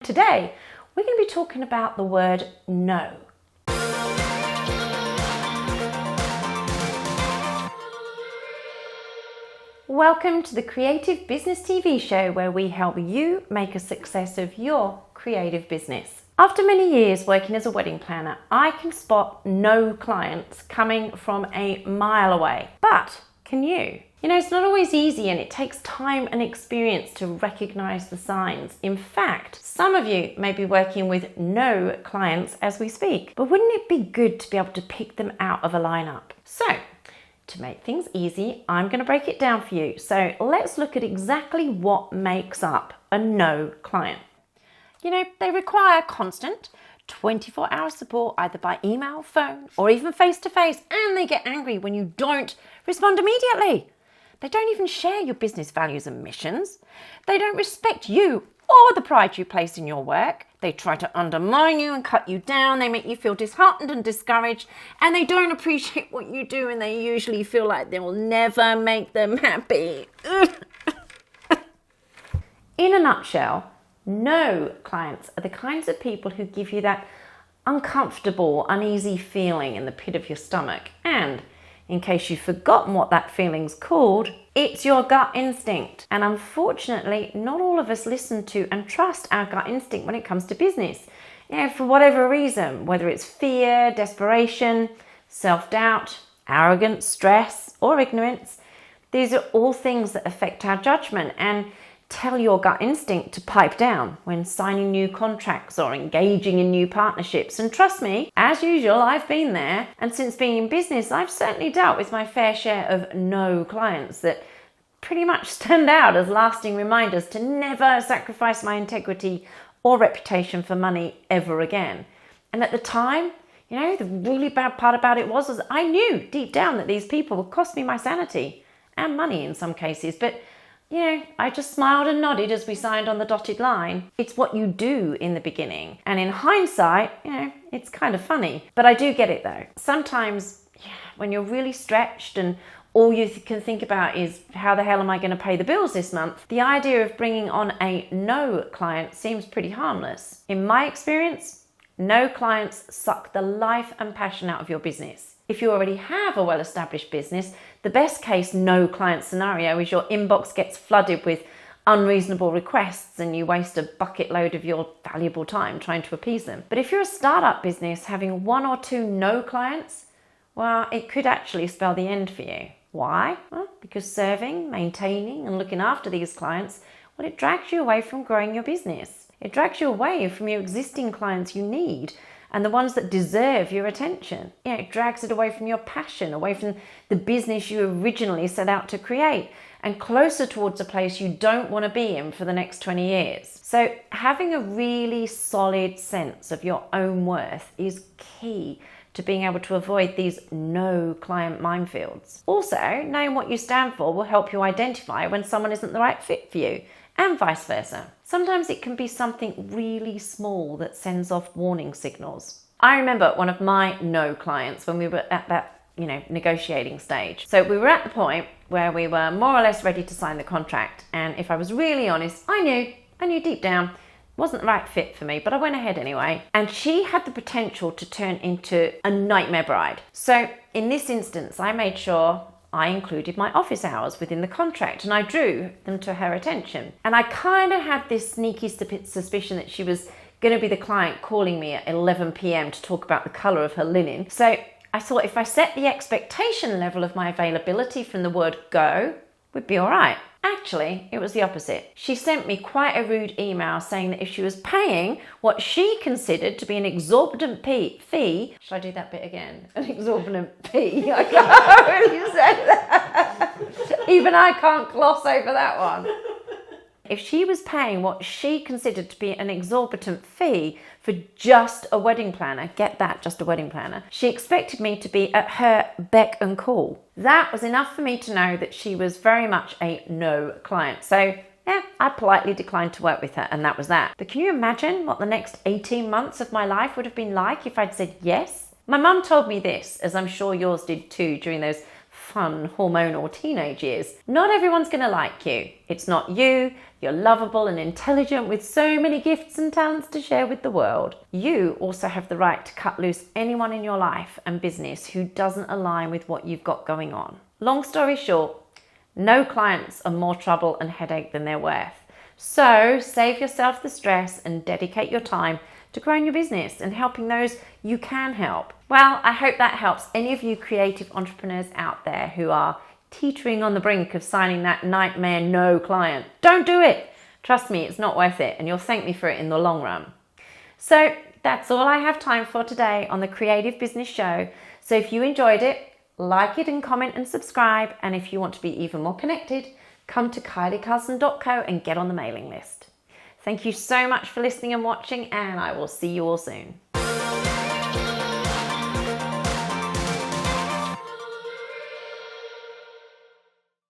Today, we're going to be talking about the word no. Welcome to the Creative Business TV show where we help you make a success of your creative business. After many years working as a wedding planner, I can spot no clients coming from a mile away. But can you? It's not always easy and it takes time and experience to recognize the signs. In fact, some of you may be working with no clients as we speak, but wouldn't it be good to be able to pick them out of a lineup? So, to make things easy, I'm going to break it down for you. So let's look at exactly what makes up a no client. They require constant 24-hour support either by email, phone, or even face-to-face, and they get angry when you don't respond immediately. They don't even share your business values and missions. They don't respect you or the pride you place in your work. They try to undermine you and cut you down. They make you feel disheartened and discouraged, and they don't appreciate what you do, and they usually feel like they will never make them happy. In a nutshell, no clients are the kinds of people who give you that uncomfortable, uneasy feeling in the pit of your stomach. And in case you've forgotten what that feeling's called, it's your gut instinct. And unfortunately, not all of us listen to and trust our gut instinct when it comes to business. For whatever reason, whether it's fear, desperation, self-doubt, arrogance, stress, or ignorance, these are all things that affect our judgment and tell your gut instinct to pipe down when signing new contracts or engaging in new partnerships. And trust me, as usual, I've been there. And since being in business, I've certainly dealt with my fair share of no clients that pretty much stand out as lasting reminders to never sacrifice my integrity or reputation for money ever again. And at the time, the really bad part about it was I knew deep down that these people would cost me my sanity and money in some cases. But I just smiled and nodded as we signed on the dotted line. It's what you do in the beginning. And in hindsight, it's kind of funny. But I do get it though. Sometimes when you're really stretched and all you can think about is how the hell am I going to pay the bills this month, the idea of bringing on a no client seems pretty harmless. In my experience, no clients suck the life and passion out of your business. If you already have a well-established business, the best case no client scenario is your inbox gets flooded with unreasonable requests and you waste a bucket load of your valuable time trying to appease them. But if you're a startup business, having one or two no clients, well, it could actually spell the end for you. Why? Well, because serving, maintaining, and looking after these clients, it drags you away from growing your business. It drags you away from your existing clients you need and the ones that deserve your attention. It drags it away from your passion, away from the business you originally set out to create, and closer towards a place you don't want to be in for the next 20 years. So having a really solid sense of your own worth is key to being able to avoid these no client minefields. Also, knowing what you stand for will help you identify when someone isn't the right fit for you, and vice versa. Sometimes it can be something really small that sends off warning signals. I remember one of my no clients when we were at that, negotiating stage. So we were at the point where we were more or less ready to sign the contract. And if I was really honest, I knew deep down it wasn't the right fit for me, but I went ahead anyway. And she had the potential to turn into a nightmare bride. So in this instance, I made sure I included my office hours within the contract and I drew them to her attention. And I kind of had this sneaky suspicion that she was going to be the client calling me at 11 p.m. to talk about the colour of her linen. So I thought if I set the expectation level of my availability from the word go, we'd be all right. Actually, it was the opposite. She sent me quite a rude email saying that if she was paying what she considered to be an exorbitant fee, should I do that bit again? An exorbitant fee. I can't really say that. Even I can't gloss over that one. If she was paying what she considered to be an exorbitant fee for just a wedding planner, get that, just a wedding planner, she expected me to be at her beck and call. That was enough for me to know that she was very much a no client. So I politely declined to work with her, and that was that. But can you imagine what the next 18 months of my life would have been like if I'd said yes? My mum told me this, as I'm sure yours did too, during those fun hormonal teenage years. Not everyone's going to like you. It's not you. You're lovable and intelligent with so many gifts and talents to share with the world. You also have the right to cut loose anyone in your life and business who doesn't align with what you've got going on. Long story short, no clients are more trouble and headache than they're worth. So save yourself the stress and dedicate your time to growing your business and helping those you can help. Well, I hope that helps any of you creative entrepreneurs out there who are teetering on the brink of signing that nightmare no client. Don't do it. Trust me, it's not worth it, and you'll thank me for it in the long run. So that's all I have time for today on the Creative Business Show. So if you enjoyed it, like it and comment and subscribe. And if you want to be even more connected, come to kyliecarlson.co and get on the mailing list. Thank you so much for listening and watching, and I will see you all soon.